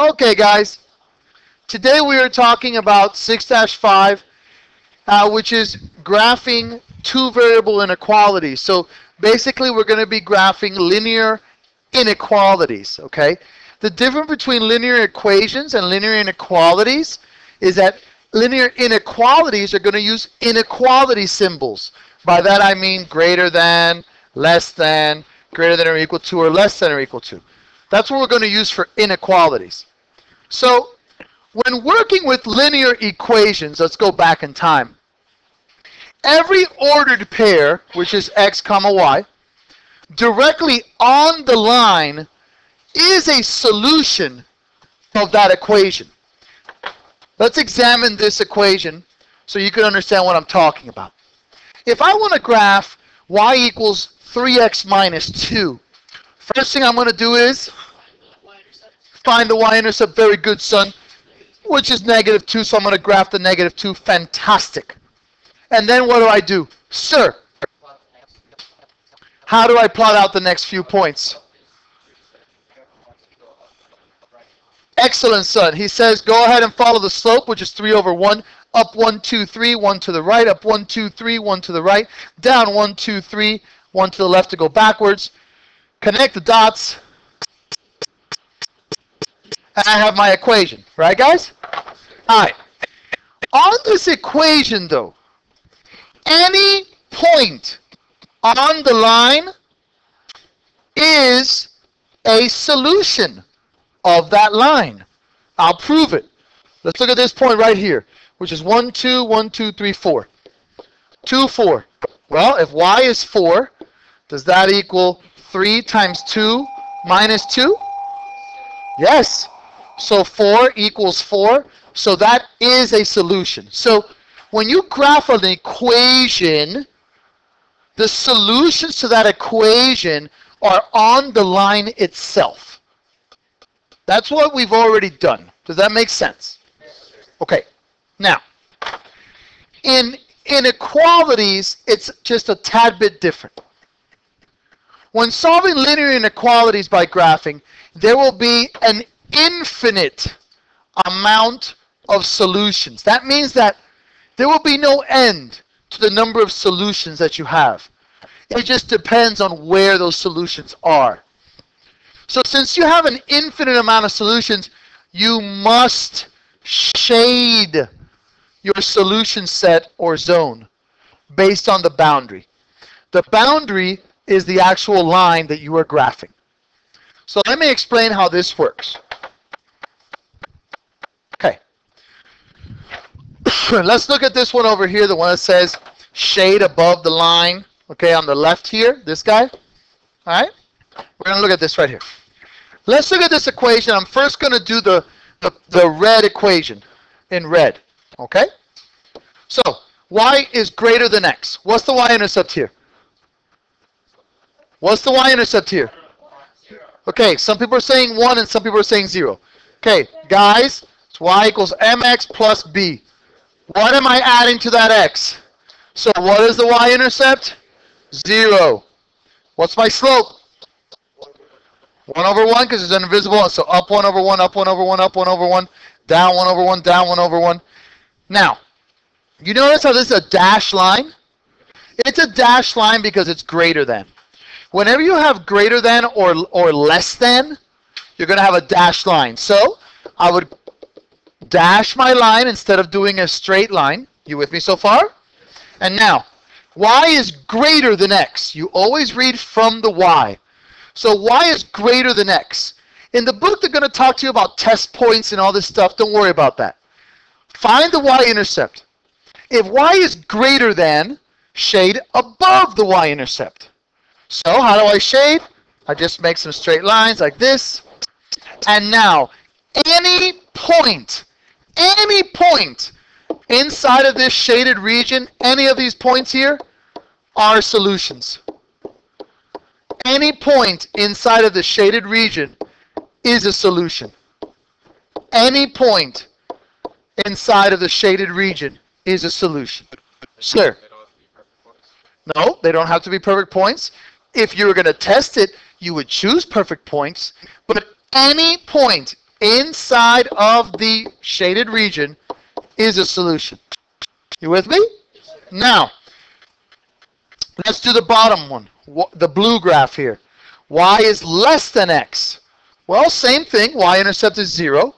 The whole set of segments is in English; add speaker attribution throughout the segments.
Speaker 1: Okay, guys. Today we are talking about 6-5, which is graphing two-variable inequalities. So basically, we're going to be graphing linear inequalities, okay? The difference between linear equations and linear inequalities is that linear inequalities are going to use inequality symbols. By that I mean greater than, less than, greater than or equal to, or less than or equal to. That's what we're going to use for inequalities. So when working with linear equations, let's go back in time. Every ordered pair, which is x comma y, directly on the line is a solution of that equation. Let's examine this equation so you can understand what I'm talking about. If I want to graph y equals 3x minus 2, first thing I'm going to do is find the y-intercept. Very good, son. Which is -2, so I'm going to graph the -2. Fantastic. And then what do? Sir, how do I plot out the next few points? Excellent, son. He says go ahead and follow the slope, which is 3 over 1. Up 1, 2, 3, 1 to the right. Up 1, 2, 3, 1 to the right. Down 1, 2, 3, 1 to the left to go backwards. Connect the dots. And I have my equation. Right, guys? All right. On this equation, though, any point on the line is a solution of that line. I'll prove it. Let's look at this point right here, which is 1, 2, 1, 2, 3, 4. 2, 4. Well, if y is 4, does that equal 3 times 2 minus 2? Yes. So 4 equals 4. So that is a solution. So when you graph an equation, the solutions to that equation are on the line itself. That's what we've already done. Does that make sense? Okay. Now, in inequalities, it's just a tad bit different. When solving linear inequalities by graphing, there will be an infinite amount of solutions. That means that there will be no end to the number of solutions that you have. It just depends on where those solutions are. So since you have an infinite amount of solutions, you must shade your solution set or zone based on the boundary. The boundary is the actual line that you are graphing. So let me explain how this works. Okay. Let's look at this one over here, the one that says shade above the line. Okay, on the left here, this guy. All right? We're going to look at this right here. Let's look at this equation. I'm first going to do the red equation in red. Okay? So, y is greater than x. What's the y-intercept here? What's the y-intercept here? Okay, some people are saying 1 and some people are saying 0. Okay, guys, it's y equals mx plus b. What am I adding to that x? So what is the y-intercept? 0. What's my slope? 1 over 1 because it's an invisible one. So up 1 over 1, up 1 over 1, up 1 over 1, down 1 over 1, down 1 over 1. Now, you notice how this is a dashed line? It's a dashed line because it's greater than. Whenever you have greater than or less than, you're going to have a dashed line. So I would dash my line instead of doing a straight line. You with me so far? And now, y is greater than x. You always read from the y. So y is greater than x. In the book, they're going to talk to you about test points and all this stuff. Don't worry about that. Find the y-intercept. If y is greater than, shade above the y-intercept. So how do I shade? I just make some straight lines like this. And now, any point inside of this shaded region, any of these points here, are solutions. Any point inside of the shaded region is a solution. Any point inside of the shaded region is a solution. Sir? No, they don't have to be perfect points. If you were going to test it, you would choose perfect points. But any point inside of the shaded region is a solution. You with me? Now, let's do the bottom one, the blue graph here. Y is less than x. Well, same thing. Y-intercept is 0.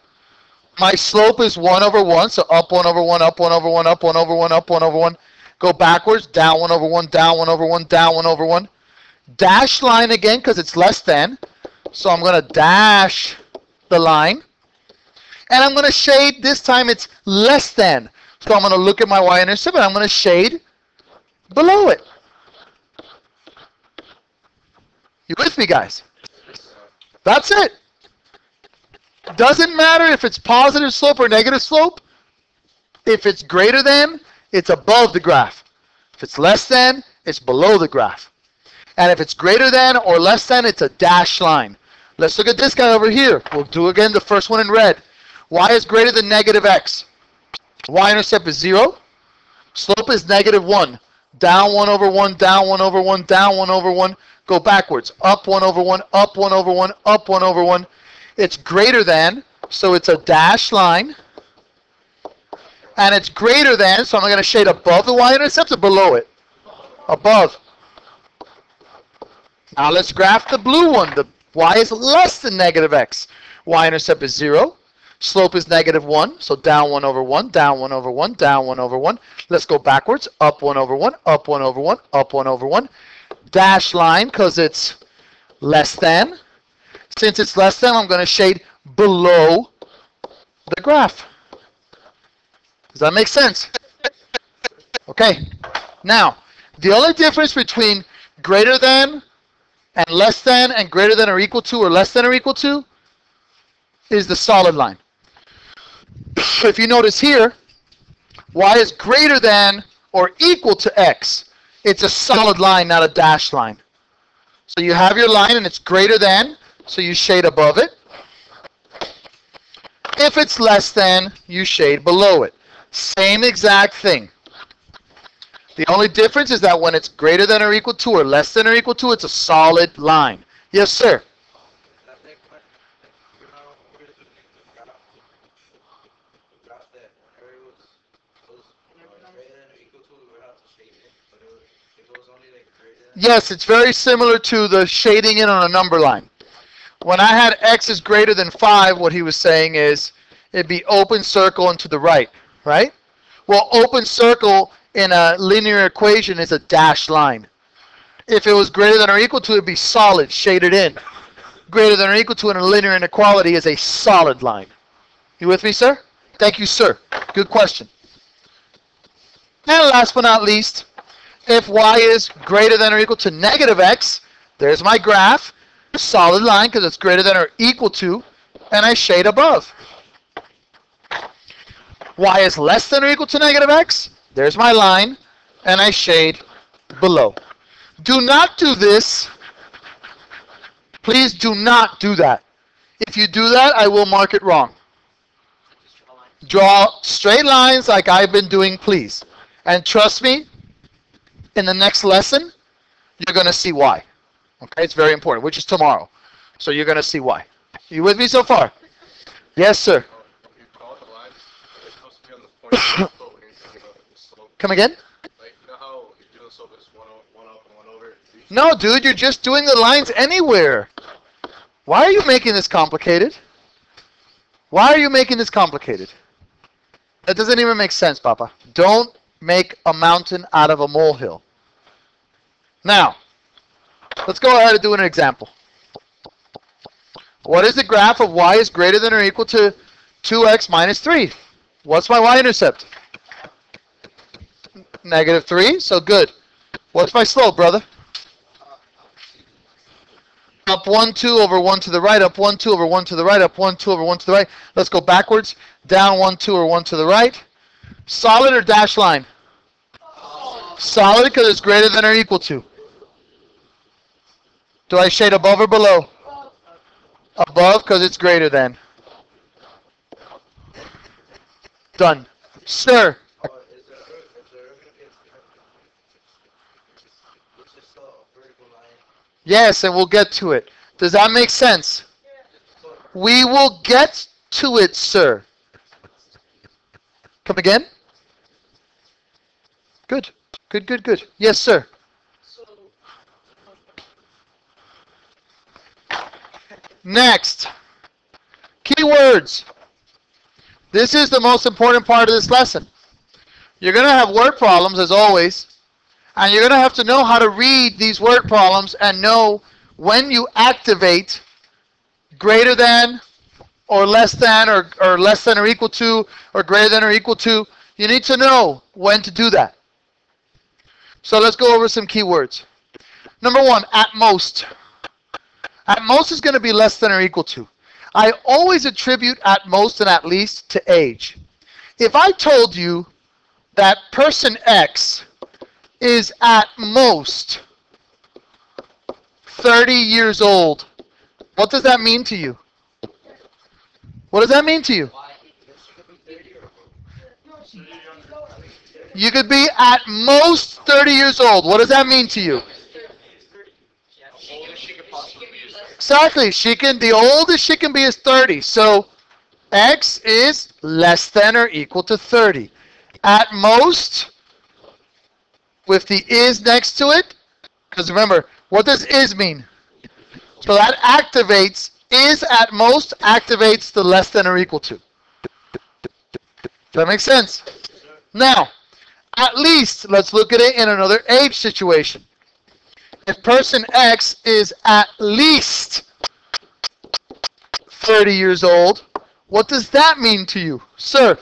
Speaker 1: My slope is 1 over 1, so up 1 over 1, up 1 over 1, up 1 over 1, up 1 over 1. Go backwards, down 1 over 1, down 1 over 1, down 1 over 1. Dash line again because it's less than. So I'm going to dash the line. And I'm going to shade, this time it's less than. So I'm going to look at my y-intercept and I'm going to shade below it. You with me, guys? That's it. Doesn't matter if it's positive slope or negative slope. If it's greater than, it's above the graph. If it's less than, it's below the graph. And if it's greater than or less than, it's a dashed line. Let's look at this guy over here. We'll do again the first one in red. Y is greater than negative x. Y-intercept is 0. Slope is negative 1. Down 1 over 1, down 1 over 1, down 1 over 1. Go backwards. Up 1 over 1, up 1 over 1, up 1 over 1. It's greater than, so it's a dashed line. And it's greater than, so I'm going to shade above the y-intercept or below it? Above. Now let's graph the blue one. The y is less than negative x. Y-intercept is 0. Slope is negative 1, so down 1 over 1, down 1 over 1, down 1 over 1. Let's go backwards. Up 1 over 1, up 1 over 1, up 1 over 1. Dash line because it's less than. Since it's less than, I'm going to shade below the graph. Does that make sense? Okay. Now, the only difference between greater than and less than and greater than or equal to or less than or equal to is the solid line. If you notice here, y is greater than or equal to x. It's a solid line, not a dashed line. So you have your line and it's greater than, so you shade above it. If it's less than, you shade below it. Same exact thing. The only difference is that when it's greater than or equal to or less than or equal to, it's a solid line. Yes, sir? Yes, it's very similar to the shading in on a number line. When I had x is greater than 5, what he was saying is it'd be open circle and to the right, right? Well, open circle in a linear equation is a dashed line. If it was greater than or equal to, it'd be solid, shaded in. Greater than or equal to in a linear inequality is a solid line. You with me, sir? Thank you, sir. Good question. And last but not least, if y is greater than or equal to negative x, there's my graph, solid line because it's greater than or equal to, and I shade above. Y is less than or equal to negative x, there's my line, and I shade below. Do not do this. Please do not do that. If you do that, I will mark it wrong. Draw straight lines like I've been doing, please. And trust me, in the next lesson, you're going to see why. Okay, it's very important, which is tomorrow. So you're going to see why. You with me so far? Yes, sir. Come again?
Speaker 2: Like, you know how you do the slope is one up and 1 over?
Speaker 1: No, dude, you're just doing the lines anywhere. Why are you making this complicated? Why are you making this complicated? That doesn't even make sense, Papa. Don't make a mountain out of a molehill. Now, let's go ahead and do an example. What is the graph of y is greater than or equal to 2x minus 3? What's my y-intercept? Negative 3, so good. What's my slope, brother? Up 1, 2 over 1 to the right, up 1, 2 over 1 to the right, up 1, 2 over 1 to the right. Let's go backwards. Down 1, 2 over 1 to the right. Solid or dashed line? Solid because it's greater than or equal to. Do I shade above or below? Above because it's greater than. Done. Sir. Yes, and we'll get to it. Does that make sense? We will get to it, sir? Come again? Good. Good, good, good. Yes, sir. Next. Keywords. This is the most important part of this lesson. You're going to have word problems, as always, and you're going to have to know how to read these word problems and know when you activate greater than or less than or less than or equal to or greater than or equal to. You need to know when to do that. So let's go over some keywords. Number one, at most. At most is going to be less than or equal to. I always attribute at most and at least to age. If I told you that person X is at most 30 years old, what does that mean to you? What does that mean to you? You could be at most 30 years old. What does that mean to you? Exactly. The oldest she can be is 30. So X is less than or equal to 30. At most, with the is next to it, because remember, what does is mean? So that activates, is at most activates the less than or equal to. Does that make sense? Now, at least, let's look at it in another age situation. If person X is at least 30 years old, what does that mean to you, sir?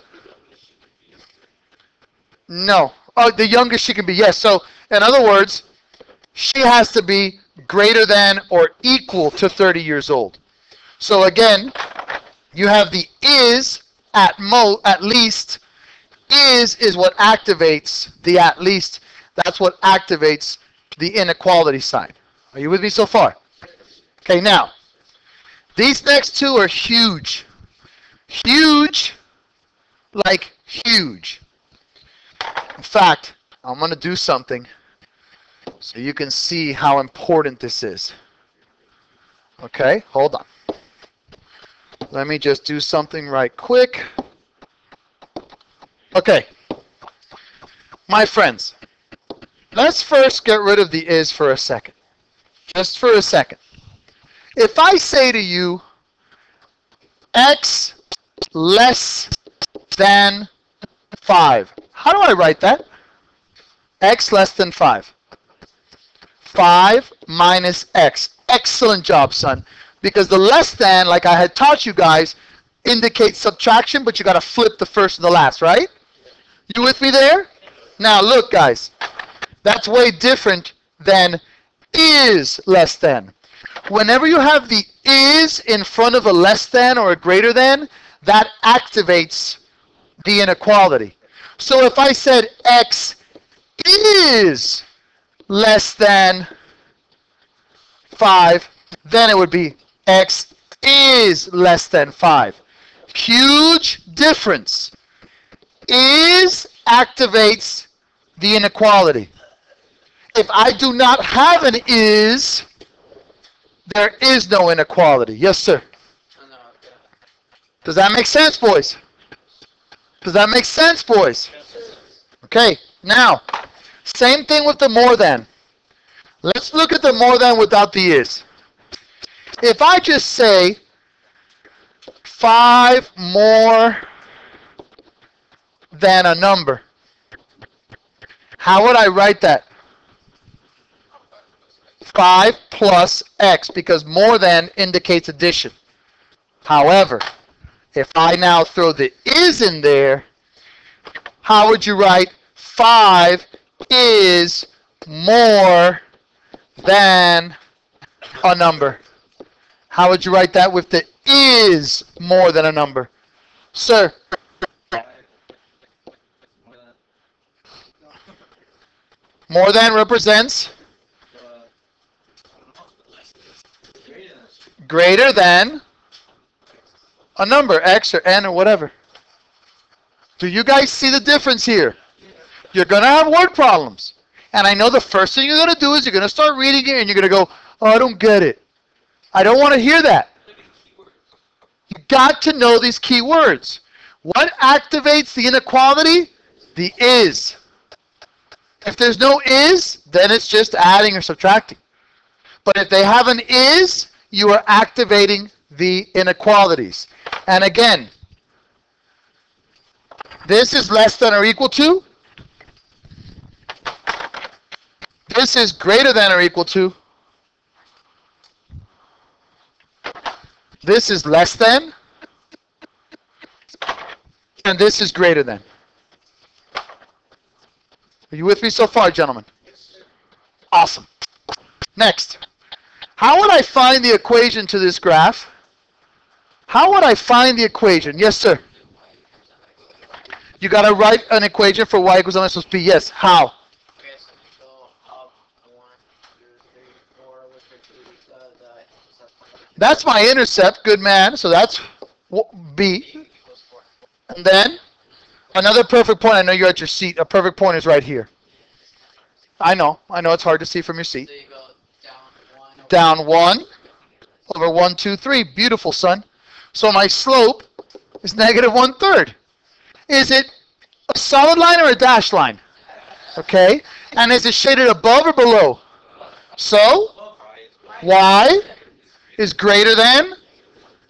Speaker 1: No. Oh, the youngest she can be, yes. So, in other words, she has to be greater than or equal to 30 years old. So again, you have the is at least. Is what activates the at least. That's what activates the inequality sign. Are you with me so far? Okay, now, these next two are huge. Huge, like huge. In fact, I'm going to do something so you can see how important this is. Okay, hold on. Let me just do something right quick. Okay, my friends, let's first get rid of the is for a second. Just for a second. If I say to you, X less than 5, how do I write that? X less than 5. 5 minus X. Excellent job, son. Because the less than, like I had taught you guys, indicates subtraction, but you got to flip the first and the last, right? You with me there? Now look, guys, that's way different than is less than. Whenever you have the is in front of a less than or a greater than, that activates the inequality. So if I said X is less than 5, then it would be X is less than 5. Huge difference. Is activates the inequality. If I do not have an is, there is no inequality. Yes, sir. Does that make sense, boys? Does that make sense, boys? Okay, now, same thing with the more than. Let's look at the more than without the is. If I just say 5 more than a number, how would I write that? 5 plus X, because more than indicates addition. However, if I now throw the is in there, how would you write 5 is more than a number? How would you write that with the is more than a number? Sir? More than represents greater than a number, X or N or whatever. Do you guys see the difference here? You're going to have word problems. And I know the first thing you're going to do is you're going to start reading it and you're going to go, oh, I don't get it. I don't want to hear that. You got to know these key words. What activates the inequality? The is. If there's no is, then it's just adding or subtracting. But if they have an is, you are activating the inequalities. And again, this is less than or equal to. This is greater than or equal to. This is less than. And this is greater than. Are you with me so far, gentlemen? Awesome. Next. How would I find the equation to this graph? How would I find the equation? Yes, sir. You got to write an equation for y equals mx plus b. Yes. How?
Speaker 3: Okay, so you go up 1, 2, 3, 4, which would be the
Speaker 1: That's my intercept. Good man. So that's b. And then another perfect point. I know you're at your seat. A perfect point is right here. I know it's hard to see from your seat.
Speaker 3: So you go
Speaker 1: down 1 over 1, 2, 3. Beautiful, son. So my slope is negative 1/3. Is it a solid line or a dashed line? Okay. And is it shaded above or below? So y is greater than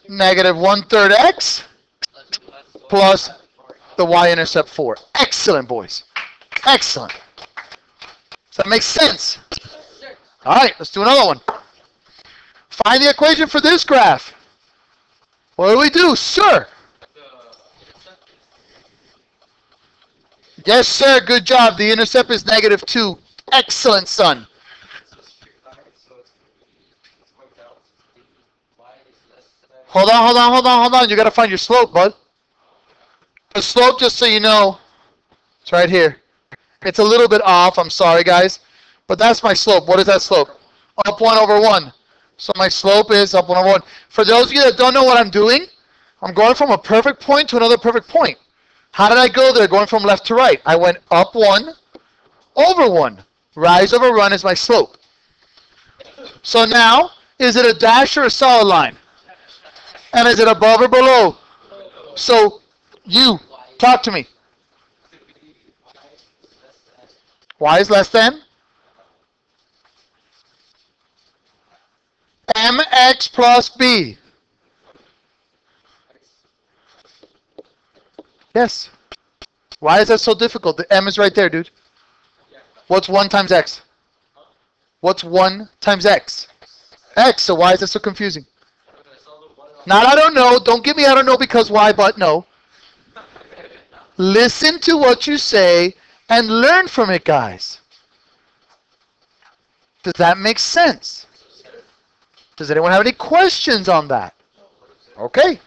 Speaker 1: negative 1/3 x plus the y-intercept 4. Excellent, boys. Excellent. Does that make sense? All right, let's do another one. Find the equation for this graph. What do we do, sir? Yes, sir. Good job. The intercept is negative 2. Excellent, son. Hold on. You got to find your slope, bud. The slope, just so you know, it's right here. It's a little bit off. I'm sorry, guys. But that's my slope. What is that slope? Up 1 over 1. So my slope is up 1 over 1. For those of you that don't know what I'm doing, I'm going from a perfect point to another perfect point. How did I go there? Going from left to right. I went up 1 over 1. Rise over run is my slope. So now, is it a dash or a solid line? And is it above or below? So, you, talk to me. Y is less than? mx plus b. Yes. Why is that so difficult? The m is right there, dude. What's 1 times x? What's 1 times x? X. So why is that so confusing? Not I don't know. Don't give me I don't know because why, but no. Listen to what you say and learn from it, guys. Does that make sense? Does anyone have any questions on that? Okay.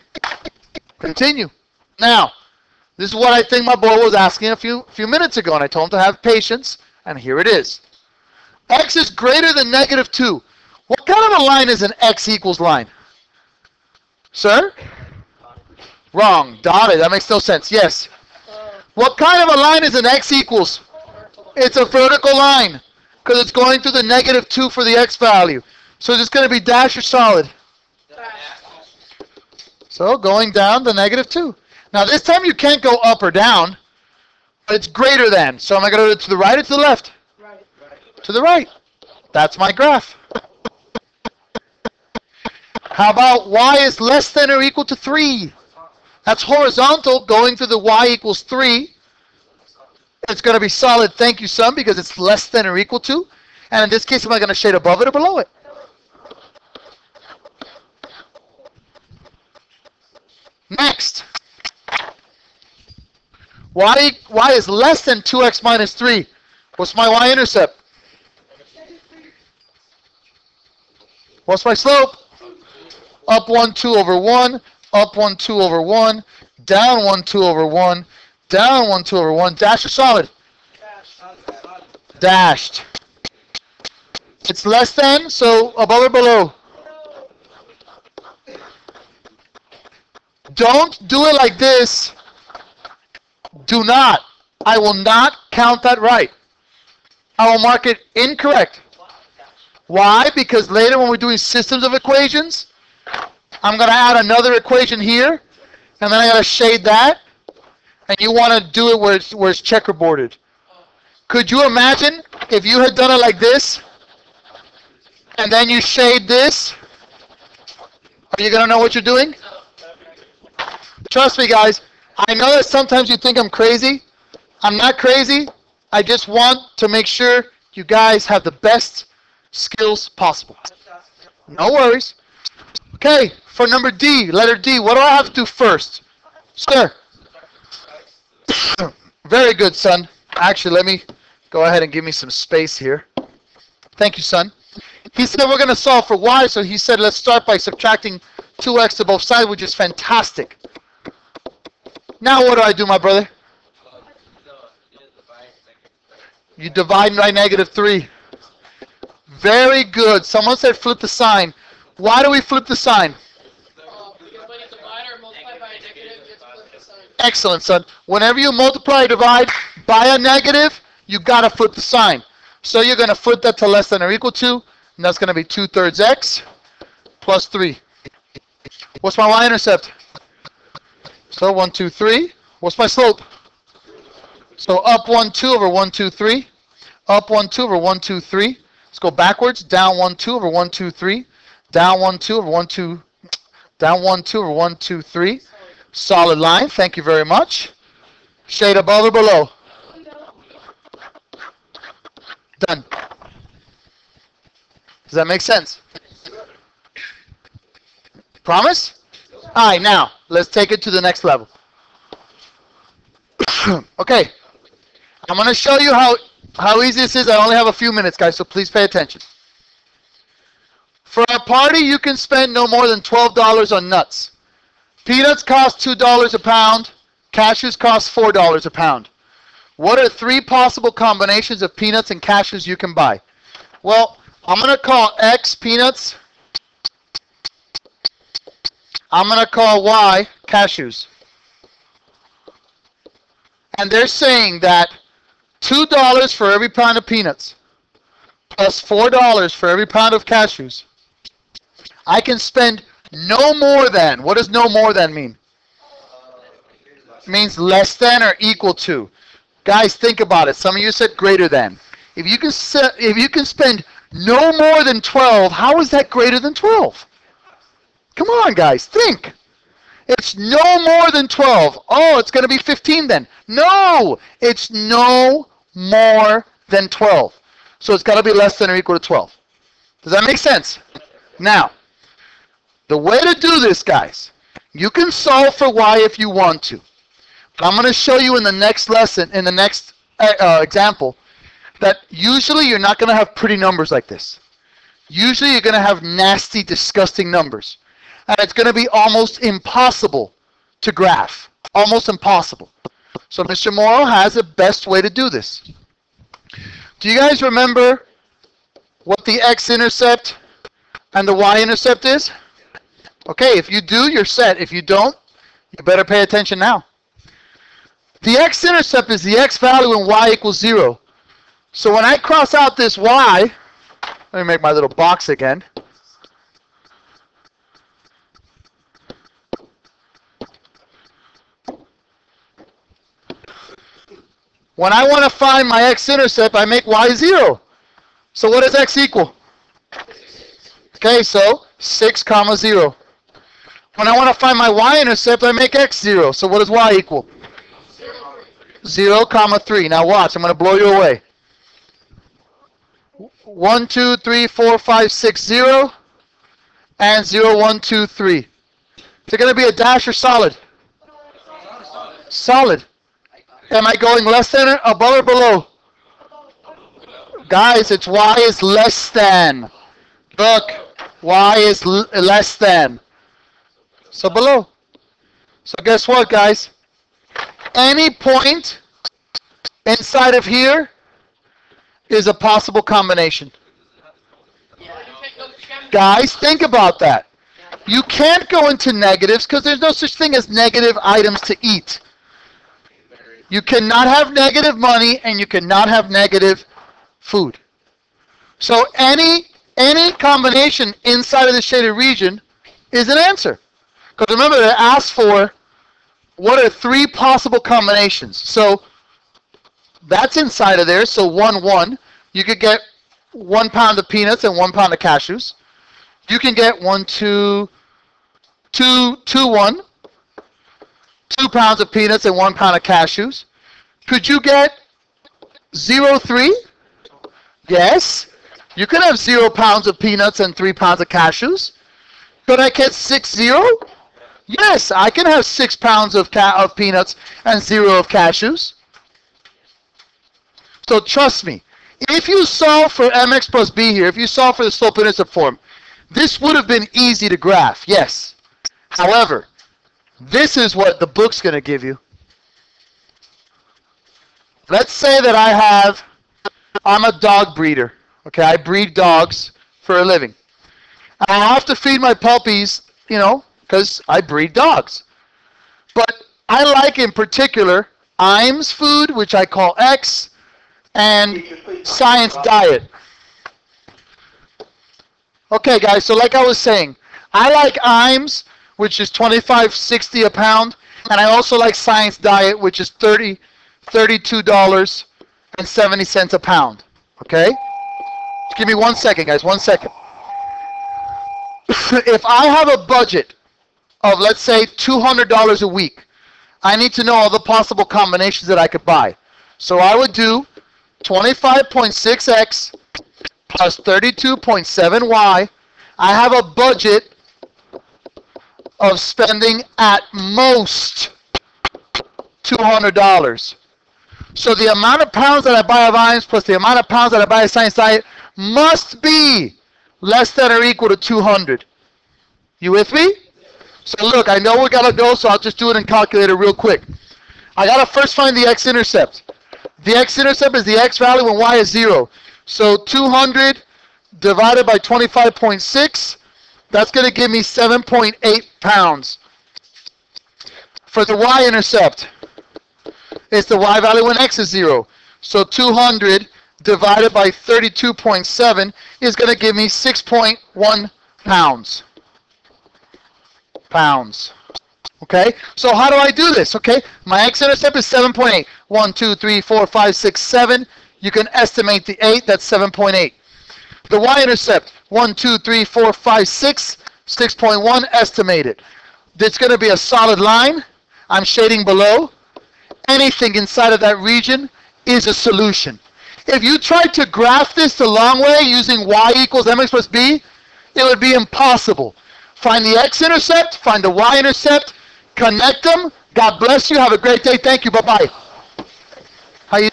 Speaker 1: Continue. Now, this is what I think my boy was asking a few minutes ago, and I told him to have patience, and here it is. X is greater than negative 2. What kind of a line is an x equals line? Sir? Wrong. Dotted. That makes no sense. Yes. What kind of a line is an x equals? It's a vertical line because it's going through the negative 2 for the x value. So it's going to be dash or solid? So going down the negative 2. Now this time you can't go up or down, but it's greater than. So am I going to go to the right or to the left? Right. To the right. That's my graph. How about y is less than or equal to 3? That's horizontal, going through the y equals 3. It's going to be solid, thank you, son, because it's less than or equal to. And in this case, am I going to shade above it or below it? Next. Y is less than 2x minus 3. What's my y-intercept? What's my slope? Up 1, 2 over 1. Up 1, 2 over 1. Down 1, 2 over 1. Down 1, 2 over 1. Dash or solid? Dashed. It's less than, so above or below? Don't do it like this. Do not. I will not count that right. I will mark it incorrect. Why? Because later when we're doing systems of equations, I'm going to add another equation here, and then I got to shade that, and you want to do it where it's checkerboarded. Could you imagine if you had done it like this, and then you shade this? Are you going to know what you're doing? Trust me, guys. I know that sometimes you think I'm crazy. I'm not crazy. I just want to make sure you guys have the best skills possible. No worries. Okay, for number D, letter D, what do I have to do first? Sir. Very good, son. Actually, let me go ahead and give me some space here. Thank you, son. He said we're going to solve for y, so he said let's start by subtracting 2x to both sides, which is fantastic. Now what do I do, my brother? You divide by -3. Very good. Someone said flip the sign. Why do we flip the sign?
Speaker 3: Because when you divide or multiply by a negative, you have to flip the sign.
Speaker 1: Excellent, son. Whenever you multiply or divide by a negative, you got to flip the sign. So you're going to flip that to less than or equal to, and that's going to be 2/3 x plus 3. What's my y-intercept? So 1, 2, 3. What's my slope? So up 1, 2 over 1, 2, 3. Up 1, 2 over 1, 2, 3. Let's go backwards. Down 1, 2 over 1, 2, 3. Down 1, 2 over 1, 2. Down 1, 2 over 1, 2, 3. Solid line. Thank you very much. Shade above or below? Done. Does that make sense? Promise? All right, now, let's take it to the next level. Okay. I'm going to show you how easy this is. I only have a few minutes, guys, so please pay attention. For a party, you can spend no more than $12 on nuts. Peanuts cost $2 a pound. Cashews cost $4 a pound. What are 3 possible combinations of peanuts and cashews you can buy? Well, I'm going to call X peanuts. I'm going to call Y cashews. And they're saying that $2 for every pound of peanuts plus $4 for every pound of cashews. I can spend no more than. What does no more than mean? It means less than or equal to. Guys, think about it. Some of you said greater than. If you can spend no more than 12, how is that greater than 12? Come on, guys, think. It's no more than 12. Oh, it's going to be 15 then. No, it's no more than 12. So it's got to be less than or equal to 12. Does that make sense? Now, the way to do this, guys, you can solve for y if you want to. But I'm going to show you in the next lesson, in the next example, that usually you're not going to have pretty numbers like this. Usually you're going to have nasty, disgusting numbers. And it's going to be almost impossible to graph. Almost impossible. So Mr. Morrow has the best way to do this. Do you guys remember what the X Intercept and the Y Intercept is? Okay, if you do, you're set. If you don't, you better pay attention now. The X Intercept is the X value when Y equals 0. So when I cross out this Y, let me make my little box again. When I want to find my X-intercept, I make Y 0. So what does X equal? Okay, so 6, 0. When I want to find my Y-intercept, I make X 0. So what does Y equal? 0, 3. Now watch, I'm going to blow you away. 1, 2, 3, 4, 5, 6, 0. And 0, 1, 2, 3. Is it going to be a dash or solid? Solid. Am I going less than or above or below? Guys, it's Y is less than. Look, Y is less than. So below. So guess what, guys? Any point inside of here is a possible combination. Guys, think about that. You can't go into negatives because there's no such thing as negative items to eat. You cannot have negative money and you cannot have negative food. So any combination inside of the shaded region is an answer. Because remember, it asks for what are 3 possible combinations. So that's inside of there. So 1, 1. You could get 1 pound of peanuts and 1 pound of cashews. You can get 1, 2, 2, 2, 1. 2 pounds of peanuts and 1 pound of cashews. Could you get 0, 3? Yes. You could have 0 pounds of peanuts and 3 pounds of cashews. Could I get 6, 0? Yes, I can have 6 pounds of peanuts and 0 of cashews. So trust me, if you solve for mx plus b here, if you solve for the slope-intercept form, this would have been easy to graph, yes. However, this is what the book's going to give you. Let's say that I'm a dog breeder. Okay, I breed dogs for a living. I have to feed my puppies, you know, because I breed dogs. But I like in particular IMS food, which I call X, and science diet. Okay, guys, so like I was saying, I like IMS, which is $25.60 a pound, and I also like science diet, which is $32.70 a pound. Okay? Just give me 1 second, guys, 1 second. If I have a budget of, let's say, $200 a week, I need to know all the possible combinations that I could buy. So I would do 25.6x plus 32.7y. I have a budget of spending at most $200. So the amount of pounds that I buy of IMS plus the amount of pounds that I buy of science diet must be less than or equal to 200. You with me? So look, I know we got to go, so I'll just do it in calculator real quick. I got to first find the x-intercept. The x-intercept is the x value when y is 0. So 200 divided by 25.6, that's going to give me 7.8 pounds. For the y-intercept, it's the y value when x is 0. So 200 divided by 32.7 is going to give me 6.1 pounds. Okay, so how do I do this? Okay, my x-intercept is 7.8. 1, 2, 3, 4, 5, 6, 7. You can estimate the 8, that's 7.8. The y-intercept, 1, 2, 3, 4, 5, 6, 6.1 estimated. It's going to be a solid line. I'm shading below. Anything inside of that region is a solution. If you tried to graph this the long way using y equals mx plus b, it would be impossible. Find the x-intercept, find the y-intercept, connect them. God bless you. Have a great day. Thank you. Bye-bye. How you